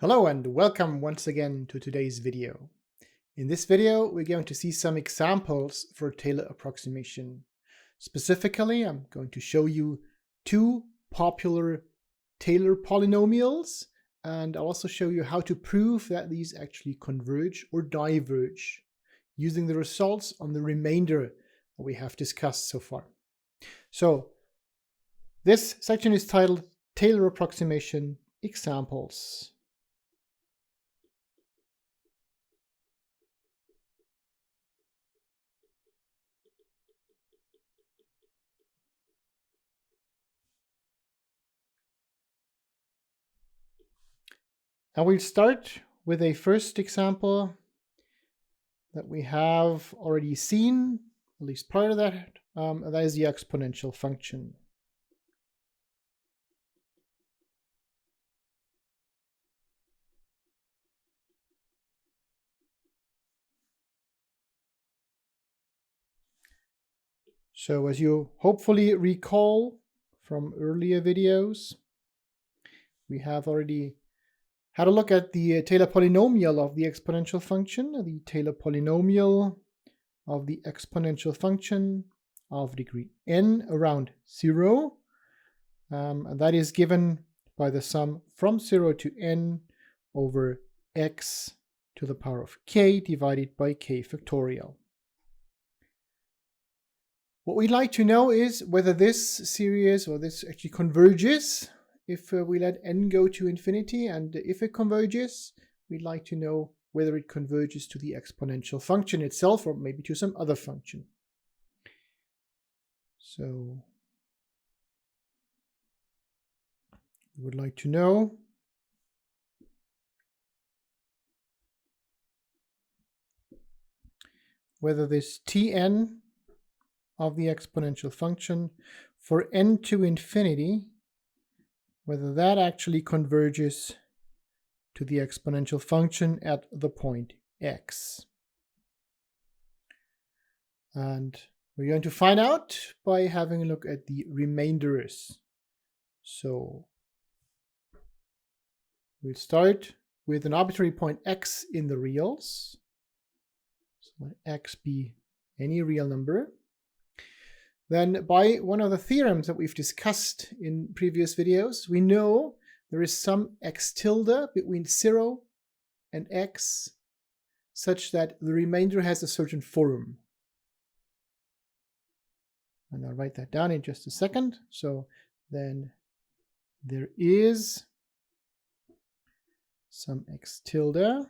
Hello and welcome once again to today's video. In this video, we're going to see some examples for Taylor approximation. Specifically, I'm going to show you two popular Taylor polynomials, and I'll also show you how to prove that these actually converge or diverge using the results on the remainder that we have discussed so far. So this section is titled Taylor approximation examples. And we'll start with a first example that we have already seen, at least part of that. That is the exponential function. So as you hopefully recall from earlier videos, we have already had a look at the Taylor polynomial of the exponential function, the Taylor polynomial of the exponential function of degree n around 0. And that is given by the sum from 0 to n over x to the power of k divided by k factorial. What we'd like to know is whether this series or this actually converges if we let n go to infinity, and if it converges, we'd like to know whether it converges to the exponential function itself or maybe to some other function. So we would like to know whether this Tn of the exponential function for n to infinity, whether that actually converges to the exponential function at the point x. And we're going to find out by having a look at the remainders. So we'll start with an arbitrary point x in the reals. So let x be any real number. Then by one of the theorems that we've discussed in previous videos, we know there is some x tilde between 0 and x such that the remainder has a certain form. And I'll write that down in just a second. So then there is some x tilde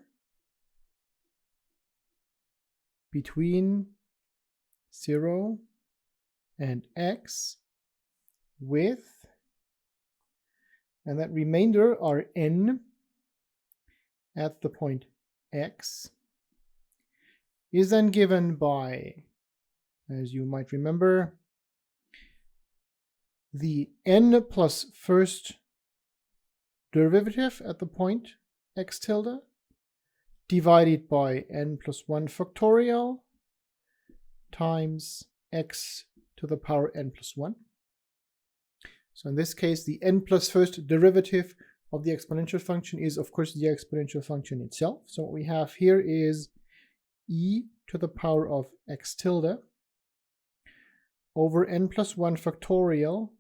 between 0 and x with, and that remainder are n at the point x, is then given by, as you might remember, the n plus first derivative at the point x tilde divided by n plus 1 factorial times x to the power n plus 1. So in this case, the n plus first derivative of the exponential function is, of course, the exponential function itself. So what we have here is e to the power of x tilde over n plus 1 factorial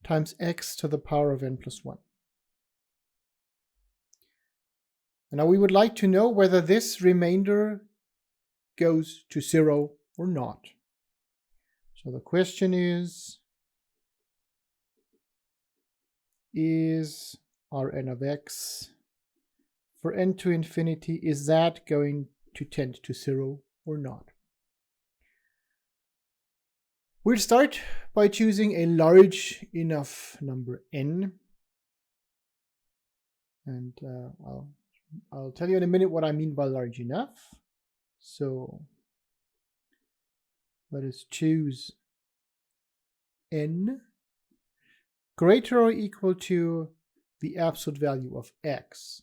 times x to the power of n plus 1. And now we would like to know whether this remainder goes to 0 or not. So the question is Rn of x for n to infinity, is that going to tend to 0 or not? We'll start by choosing a large enough number n. And I'll tell you in a minute what I mean by large enough. So let us choose n greater or equal to the absolute value of x.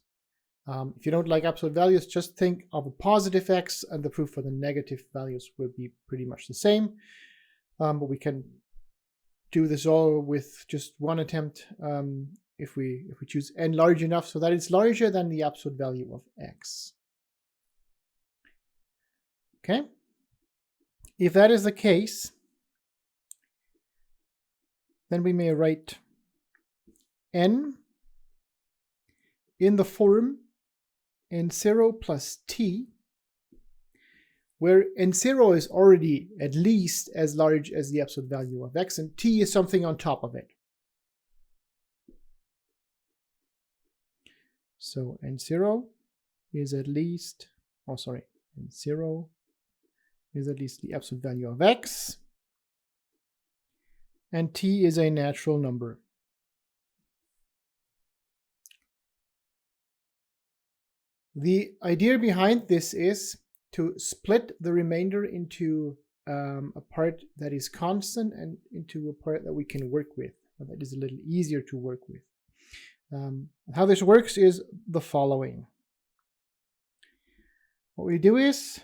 If you don't like absolute values, just think of a positive x, and the proof for the negative values will be pretty much the same. But we can do this all with just one attempt if we choose n large enough so that it's larger than the absolute value of x. Okay? If that is the case, then we may write n in the form n0 plus t, where n0 is already at least as large as the absolute value of x, and t is something on top of it. So n0 is at least, n0 is at least the absolute value of x, and t is a natural number. The idea behind this is to split the remainder into a part that is constant and into a part that we can work with, that is a little easier to work with. How this works is the following. What we do is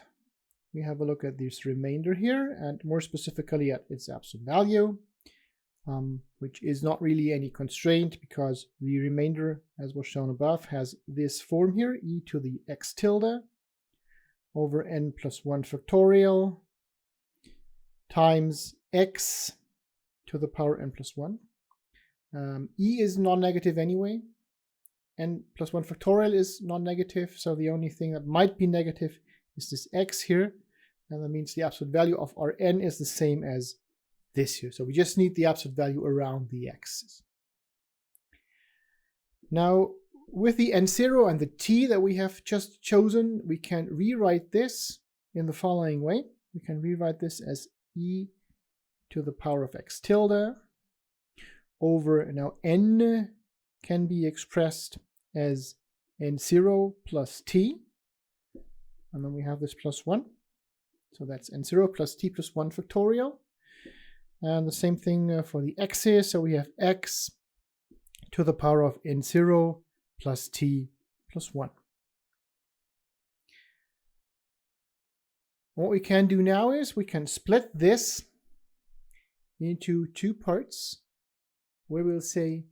we have a look at this remainder here, and more specifically at its absolute value, which is not really any constraint because the remainder, as was shown above, has this form here, e to the x tilde over n plus 1 factorial times x to the power n plus 1. E is non-negative anyway. N plus 1 factorial is non-negative, so the only thing that might be negative is this x here, and that means the absolute value of our n is the same as this here. So we just need the absolute value around the x's. Now, with the n0 and the t that we have just chosen, we can rewrite this in the following way. We can rewrite this as e to the power of x tilde over, now n can be expressed as n0 plus t, and then we have this plus 1. So that's n0 plus t plus 1 factorial. And the same thing for the x's, so we have x to the power of n0 plus t plus 1. What we can do now is we can split this into two parts, where we'll say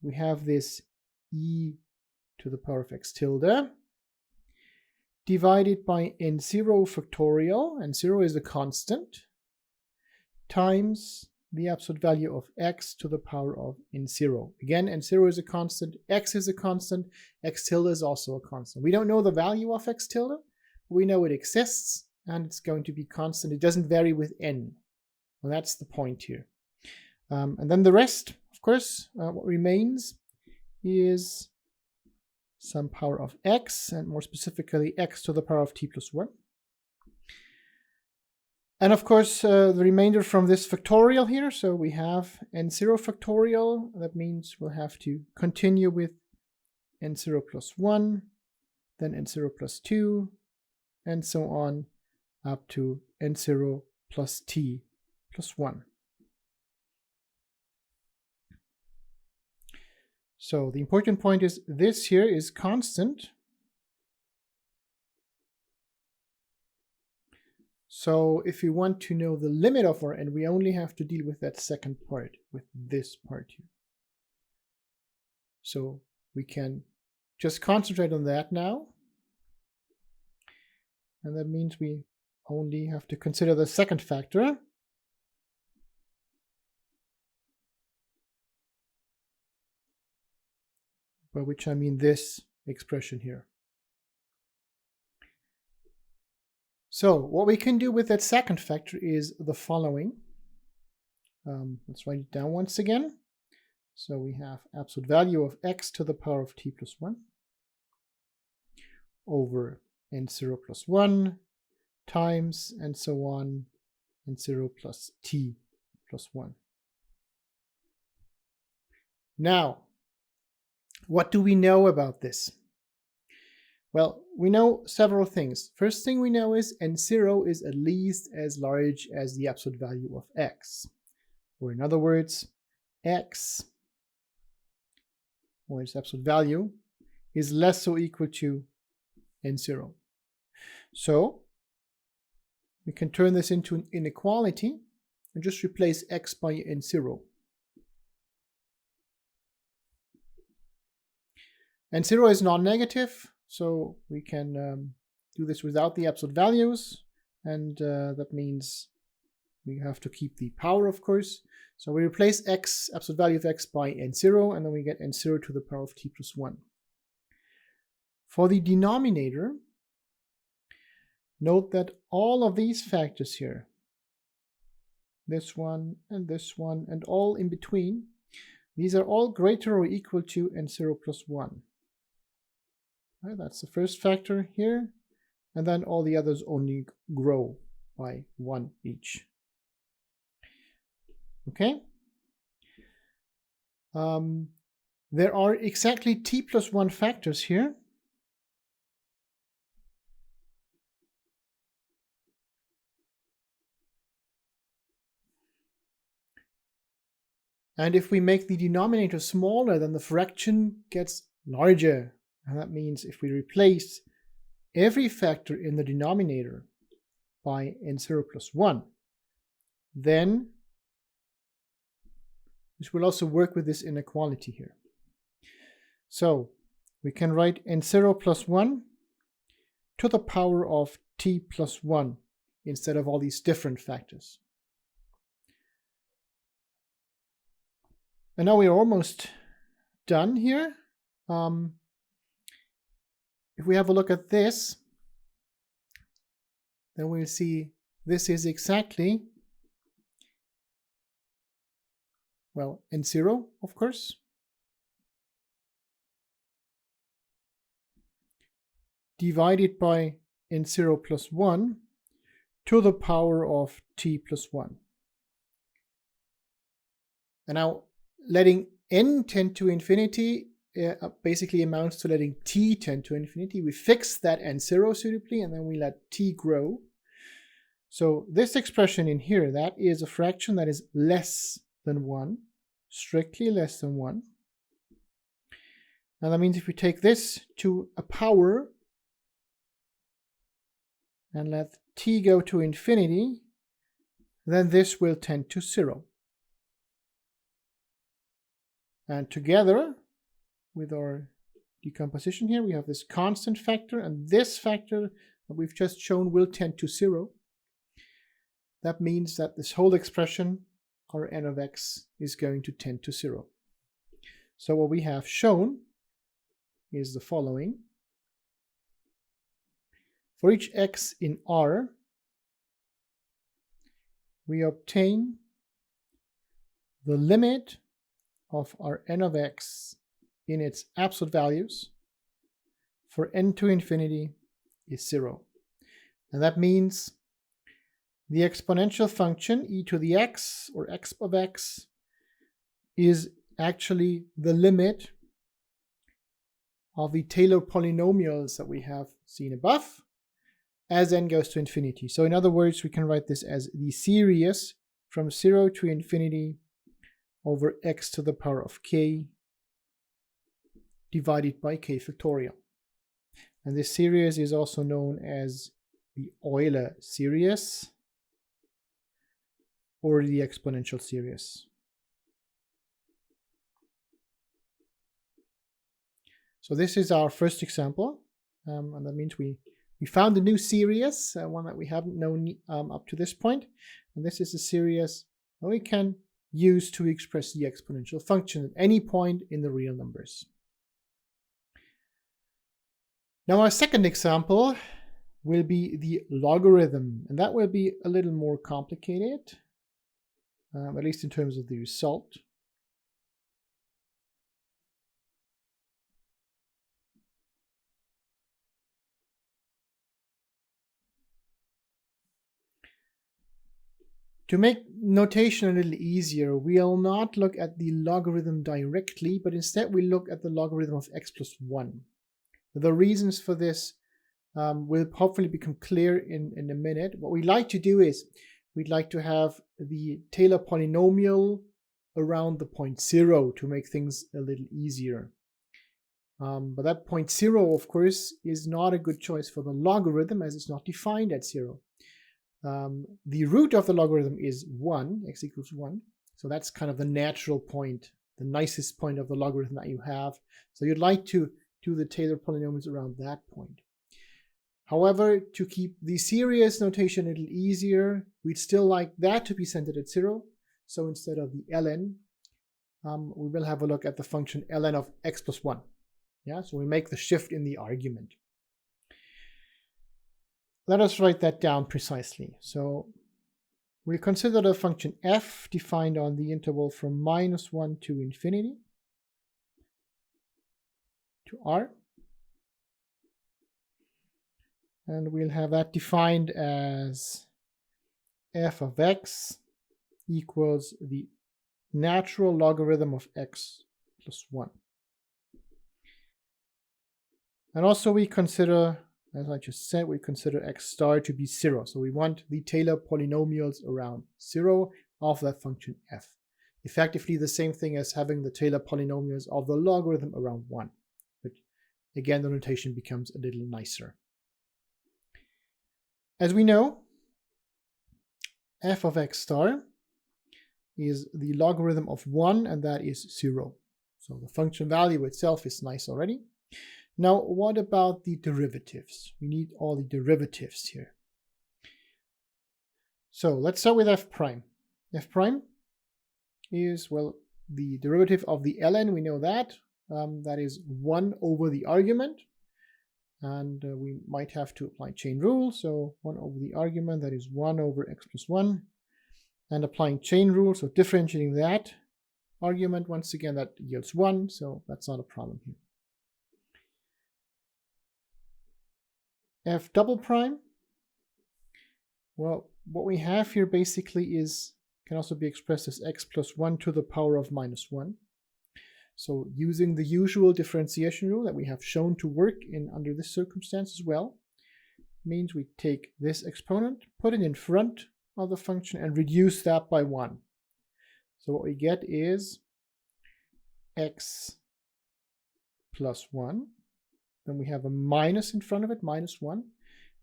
we have this e to the power of x tilde divided by n0 factorial, n0 is a constant, times the absolute value of x to the power of n0. Again, n0 is a constant, x is a constant, x tilde is also a constant. We don't know the value of x tilde, we know it exists, and it's going to be constant. It doesn't vary with n. Well, that's the point here. And then the rest, of course, what remains is some power of x, and more specifically x to the power of t plus 1. And of course, the remainder from this factorial here, so we have n0 factorial. That means we'll have to continue with n0 plus 1, then n0 plus 2, and so on up to n0 plus t plus 1. So the important point is this here is constant. So if we want to know the limit of our n, we only have to deal with that second part, with this part here. So we can just concentrate on that now. And that means we only have to consider the second factor. By which I mean this expression here. So what we can do with that second factor is the following. Let's write it down once again. So we have absolute value of x to the power of t plus 1 over n0 plus 1 times, and so on, n0 plus t plus 1. Now, what do we know about this? Well, we know several things. First thing we know is n0 is at least as large as the absolute value of x. Or in other words, x, or its absolute value, is less or equal to n0. So we can turn this into an inequality and just replace x by n0. And 0 is non-negative, so we can do this without the absolute values, and that means we have to keep the power, of course. So we replace x, absolute value of x, by n0, and then we get n0 to the power of t plus 1. For the denominator, note that all of these factors here, this one, and all in between, these are all greater or equal to n0 plus 1. Right, that's the first factor here, and then all the others only grow by 1 each. Okay? There are exactly t plus 1 factors here. And if we make the denominator smaller, then the fraction gets larger. And that means if we replace every factor in the denominator by n0 plus 1, then this will also work with this inequality here. So we can write n0 plus 1 to the power of t plus 1 instead of all these different factors. And now we're almost done here. If we have a look at this, then we'll see this is exactly, well, n0, of course, divided by n0 plus 1 to the power of t plus 1. And now letting n tend to infinity basically amounts to letting t tend to infinity. We fix that n0 suitably, and then we let t grow. So this expression in here, that is a fraction that is less than 1, strictly less than 1. And that means if we take this to a power and let t go to infinity, then this will tend to 0. And together with our decomposition here, we have this constant factor, and this factor that we've just shown will tend to 0. That means that this whole expression, our n of x, is going to tend to 0. So what we have shown is the following. For each x in R, we obtain the limit of our n of x in its absolute values for n to infinity is 0. And that means the exponential function e to the x, or x of x, is actually the limit of the Taylor polynomials that we have seen above as n goes to infinity. So in other words, we can write this as the series from 0 to infinity over x to the power of k divided by k factorial. And this series is also known as the Euler series or the exponential series. So this is our first example, and that means we found a new series, one that we haven't known up to this point, and this is a series that we can use to express the exponential function at any point in the real numbers. Now our second example will be the logarithm, and that will be a little more complicated, at least in terms of the result. To make notation a little easier, we'll not look at the logarithm directly, but instead we look at the logarithm of x plus 1. The reasons for this will hopefully become clear in a minute. What we like to do is we'd like to have the Taylor polynomial around the point 0 to make things a little easier. But that point 0, of course, is not a good choice for the logarithm as it's not defined at 0. The root of the logarithm is 1, x equals 1. So that's kind of the natural point, the nicest point of the logarithm that you have. So you'd like to to the Taylor polynomials around that point. However, to keep the series notation a little easier, we'd still like that to be centered at 0. So instead of the ln, we will have a look at the function ln of x plus 1. Yeah, so we make the shift in the argument. Let us write that down precisely. So we consider the function f defined on the interval from -1 to infinity to r. And we'll have that defined as f of x equals the natural logarithm of x plus 1. And also we consider, as I just said, we consider x star to be 0. So we want the Taylor polynomials around 0 of that function f. Effectively the same thing as having the Taylor polynomials of the logarithm around 1. But again, the notation becomes a little nicer. As we know, f of x star is the logarithm of 1, and that is 0. So the function value itself is nice already. Now, what about the derivatives? We need all the derivatives here. So let's start with f prime. F prime is, well, the derivative of the ln, we know that. That is 1 over the argument. And we might have to apply chain rule. So 1 over the argument, that is 1 over x plus 1. And applying chain rule, so differentiating that argument, once again, that yields 1. So that's not a problem here. F double prime, well, what we have here basically is, can also be expressed as x plus 1 to the power of -1. So using the usual differentiation rule that we have shown to work in under this circumstance as well, means we take this exponent, put it in front of the function, and reduce that by 1. So what we get is x plus 1. Then we have a minus in front of it, -1,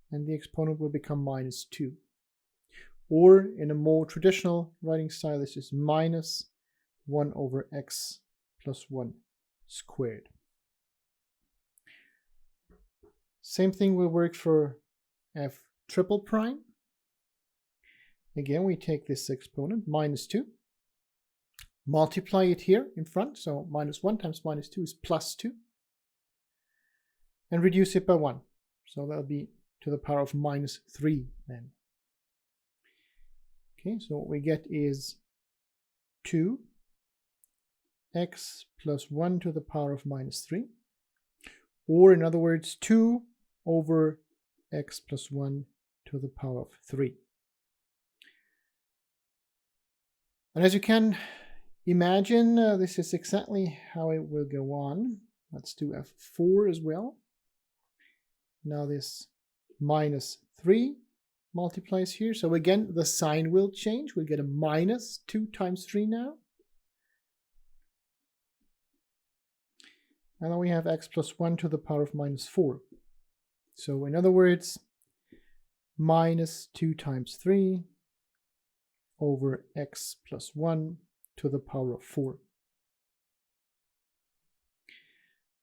and the exponent will become -2. Or in a more traditional writing style, this is -1 over x plus 1 squared. Same thing will work for f triple prime. Again, we take this exponent, -2, multiply it here in front, so -1 times -2 is +2, and reduce it by 1. So that'll be to the power of -3 then. Okay, so what we get is 2x plus 1 to the power of -3, or in other words, 2 over x plus 1 to the power of 3. And as you can imagine, this is exactly how it will go on. Let's do f4 as well. Now this -3 multiplies here. So again, the sign will change. We'll get a -2 times 3 now. And then we have x plus 1 to the power of -4. So in other words, -2 times 3 over x plus 1 to the power of 4.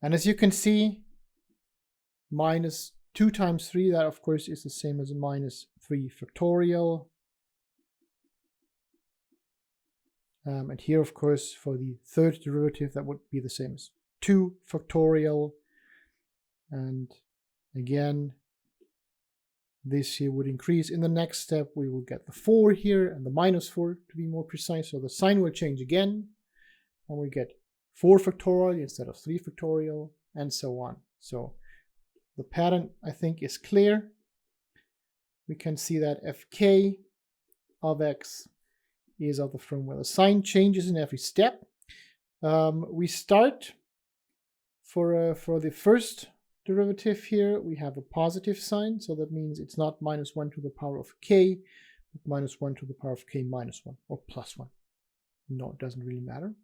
And as you can see, -2 times 3, that of course is the same as -3 factorial. And here, of course, for the third derivative, that would be the same as 2 factorial. And again, this here would increase. In the next step, we will get the 4 here and the -4 to be more precise. So the sign will change again. And we get 4 factorial instead of 3 factorial, and so on. So the pattern, I think, is clear. We can see that fk of x is of the form where the sign changes in every step. We start for the first derivative here, we have a positive sign, so that means it's not -1 to the power of k, but -1 to the power of k minus 1, or plus 1. No, it doesn't really matter.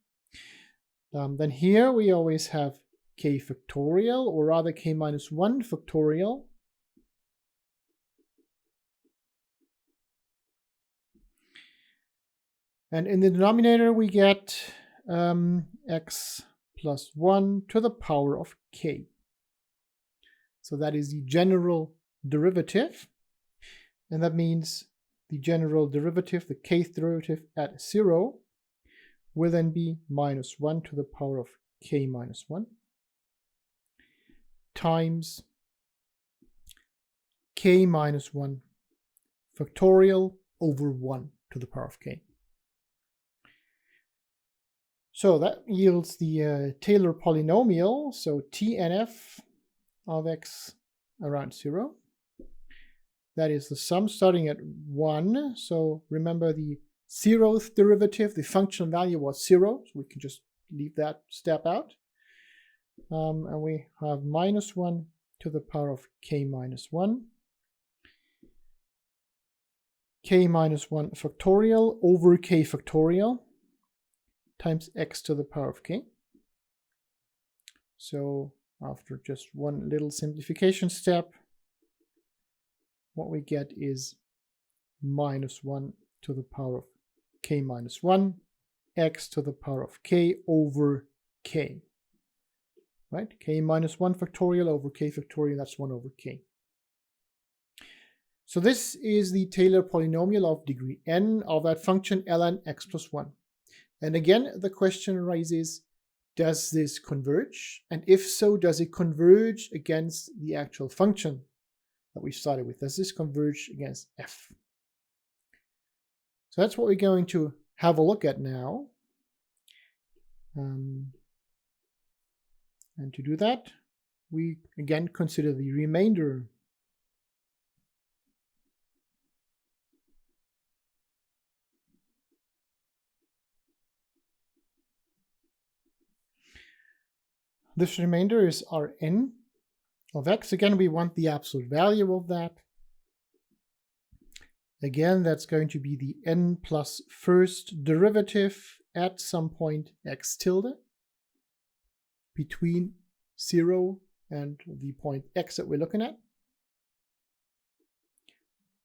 Then here we always have k factorial, or rather k minus 1 factorial. And in the denominator we get x plus 1 to the power of k. So that is the general derivative. And that means the general derivative, the kth derivative at 0, will then be minus 1 to the power of k minus 1 times k minus 1 factorial over 1 to the power of k. So that yields the Taylor polynomial, so Tnf of x around 0. That is the sum starting at 1. So remember the 0th derivative, the function value was 0, so we can just leave that step out. And we have minus 1 to the power of k minus 1. K minus 1 factorial over k factorial times x to the power of k. So after just one little simplification step, what we get is minus 1 to the power of k minus 1, x to the power of k over k. Right? K minus 1 factorial over k factorial, that's 1 over k. So this is the Taylor polynomial of degree n of that function ln x plus 1. And again, the question arises, does this converge? And if so, does it converge against the actual function that we started with? Does this converge against f? So that's what we're going to have a look at now. And to do that, we again consider the remainder. This remainder is our n of x. Again, we want the absolute value of that. Again, that's going to be the n plus first derivative at some point x tilde between 0 and the point x that we're looking at,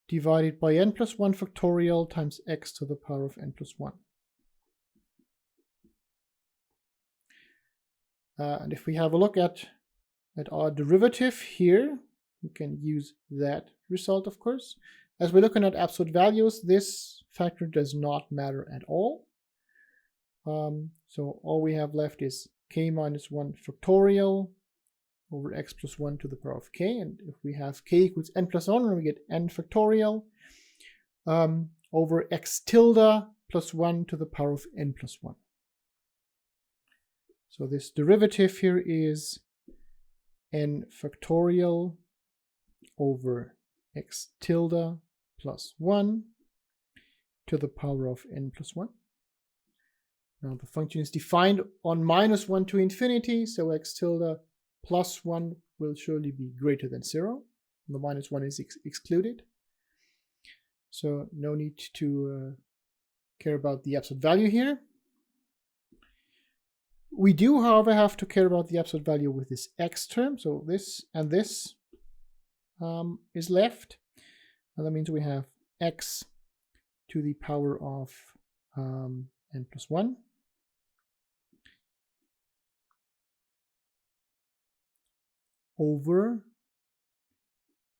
divided by n plus 1 factorial times x to the power of n plus 1. And if we have a look at our derivative here, we can use that result, of course. As we're looking at absolute values, this factor does not matter at all. So all we have left is k minus 1 factorial over x plus 1 to the power of k. And if we have k equals n plus 1, we get n factorial over x tilde plus 1 to the power of n plus 1. So this derivative here is n factorial over x tilde plus 1 to the power of n plus 1. Now the function is defined on minus 1 to infinity, so x tilde plus 1 will surely be greater than 0. The minus 1 is excluded. So no need to care about the absolute value here. We do, however, have to care about the absolute value with this x term. So this and this is left. And that means we have x to the power of n plus 1 over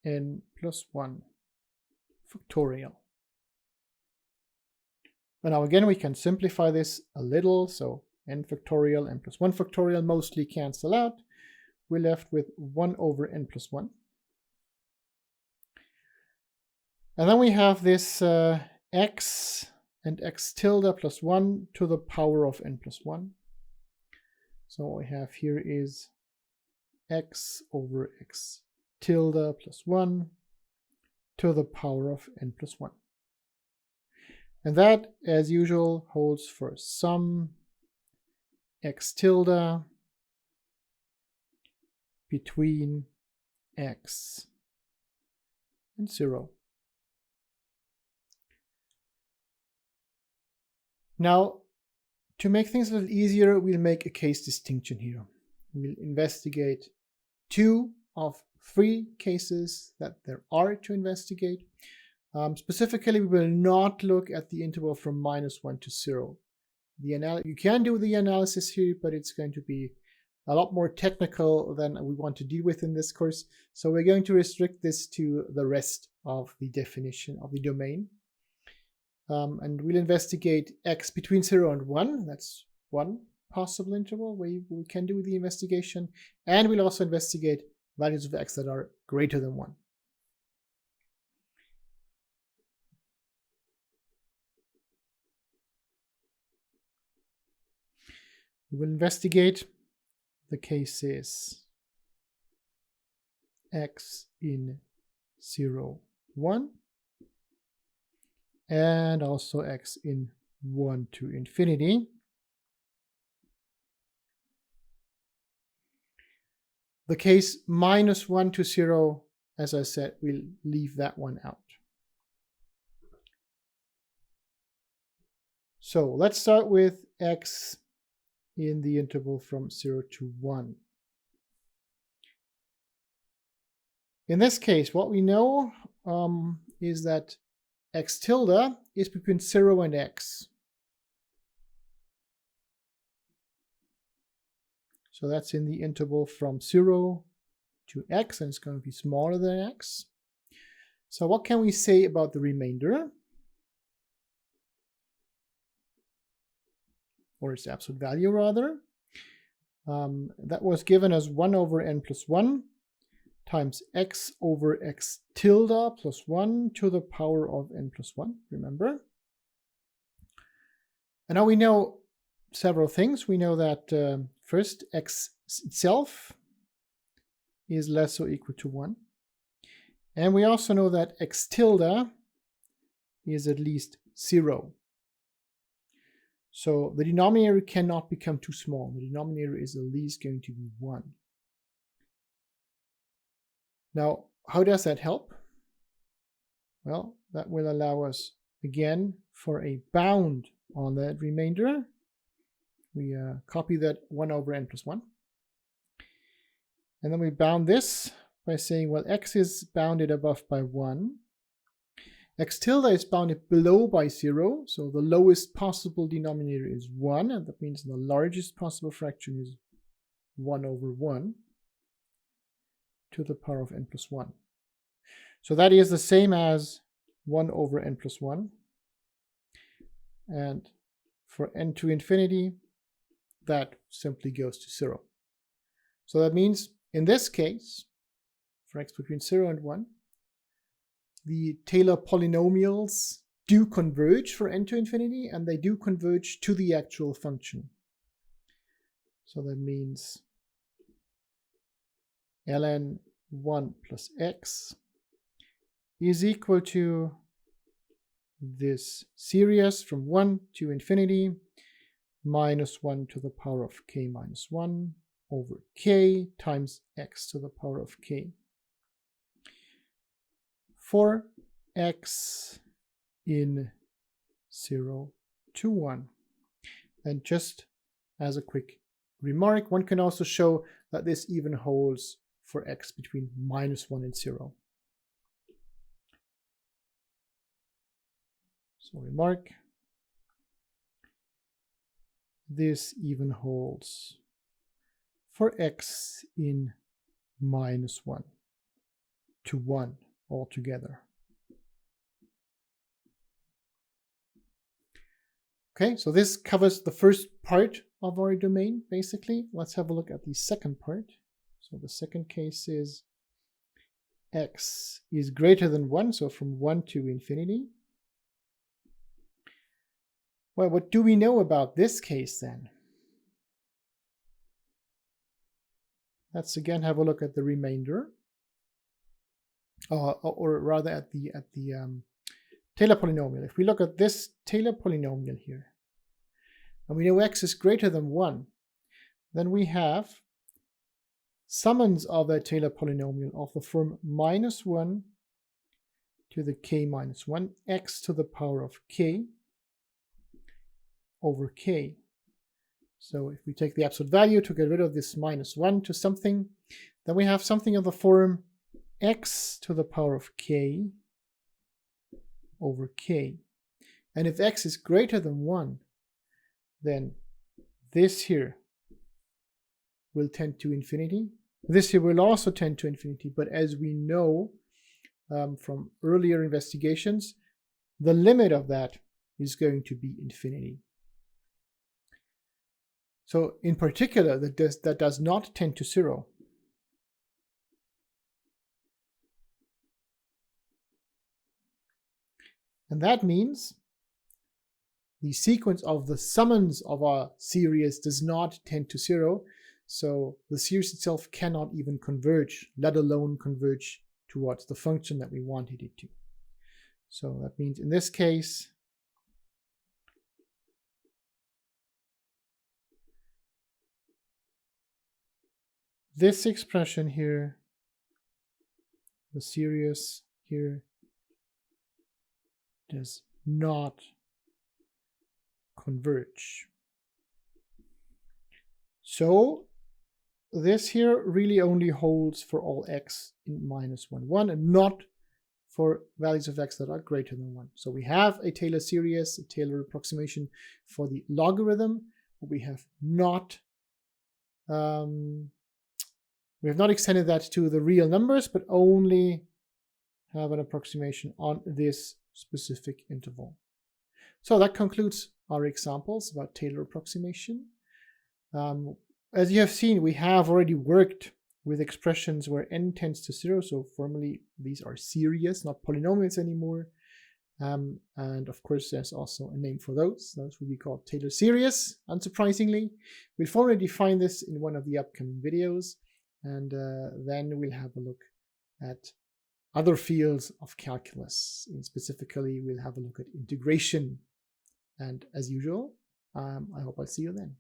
n plus 1 factorial. And now again, we can simplify this a little. So n factorial, n plus 1 factorial mostly cancel out. We're left with 1 over n plus 1. And then we have this x and x tilde plus 1 to the power of n plus 1. So what we have here is x over x tilde plus 1 to the power of n plus 1. And that, as usual, holds for some x tilde between x and 0. Now, to make things a little easier, we'll make a case distinction here. We'll investigate 2 of 3 cases that there are to investigate. Specifically, we will not look at the interval from -1 to 0. You can do the analysis here, but it's going to be a lot more technical than we want to deal with in this course. So we're going to restrict this to the rest of the definition of the domain. And we'll investigate x between 0 and 1. That's one possible interval where we can do the investigation. And we'll also investigate values of x that are greater than 1. We will investigate the cases x in 0, 1, and also x in 1 to infinity. The case -1 to 0, as I said, we'll leave that one out. So let's start with x in the interval from 0 to 1. In this case, what we know is that x tilde is between 0 and x. So that's in the interval from 0 to x, and it's going to be smaller than x. So what can we say about the remainder? Or its absolute value, rather. That was given as 1 over n plus 1 times x over x tilde plus 1 to the power of n plus 1, remember? And now we know several things. We know that first, x itself is less or equal to 1. And we also know that x tilde is at least 0. So the denominator cannot become too small. The denominator is at least going to be 1. Now, how does that help? Well, that will allow us, again, for a bound on that remainder. We copy that 1 over n plus 1. And then we bound this by saying, well, x is bounded above by 1. X tilde is bounded below by 0, so the lowest possible denominator is 1, and that means the largest possible fraction is 1 over 1 to the power of n plus 1. So that is the same as 1 over n plus 1. And for n to infinity, that simply goes to 0. So that means, in this case, for x between 0 and 1, the Taylor polynomials do converge for n to infinity, and they do converge to the actual function. So that means ln 1 plus x is equal to this series from 1 to infinity minus 1 to the power of k minus 1 over k times x to the power of k. For x in 0 to 1. And just as a quick remark, one can also show that this even holds for x between -1 and 0. So remark, this even holds for x in -1 to 1 altogether. Okay, so this covers the first part of our domain, basically. Let's have a look at the second part. So the second case is x is greater than 1, so from 1 to infinity. Well, what do we know about this case then? Let's again have a look at the remainder. Or rather at the Taylor polynomial. If we look at this Taylor polynomial here, and we know x is greater than 1, then we have summands of a Taylor polynomial of the form -1 to the k minus 1 x to the power of k over k. So if we take the absolute value to get rid of this -1 to something, then we have something of the form x to the power of k over k. And if x is greater than 1, then this here will tend to infinity. This here will also tend to infinity, but as we know from earlier investigations, the limit of that is going to be infinity. So in particular, that does not tend to 0. And that means the sequence of the summands of our series does not tend to 0. So the series itself cannot even converge, let alone converge towards the function that we wanted it to. So that means in this case, this expression here, the series here, does not converge. So this here really only holds for all x in -1, and not for values of x that are greater than 1. So we have a Taylor series, a Taylor approximation for the logarithm, but we have not extended that to the real numbers, but only have an approximation on this specific interval. So that concludes our examples about Taylor approximation. As you have seen, we have already worked with expressions where n tends to 0, so formally these are series, not polynomials anymore. And of course, there's also a name for those. Those will be called Taylor series, unsurprisingly. We'll formally define this in one of the upcoming videos, and then we'll have a look at other fields of calculus. And specifically, we'll have a look at integration. And as usual, I hope I'll see you then.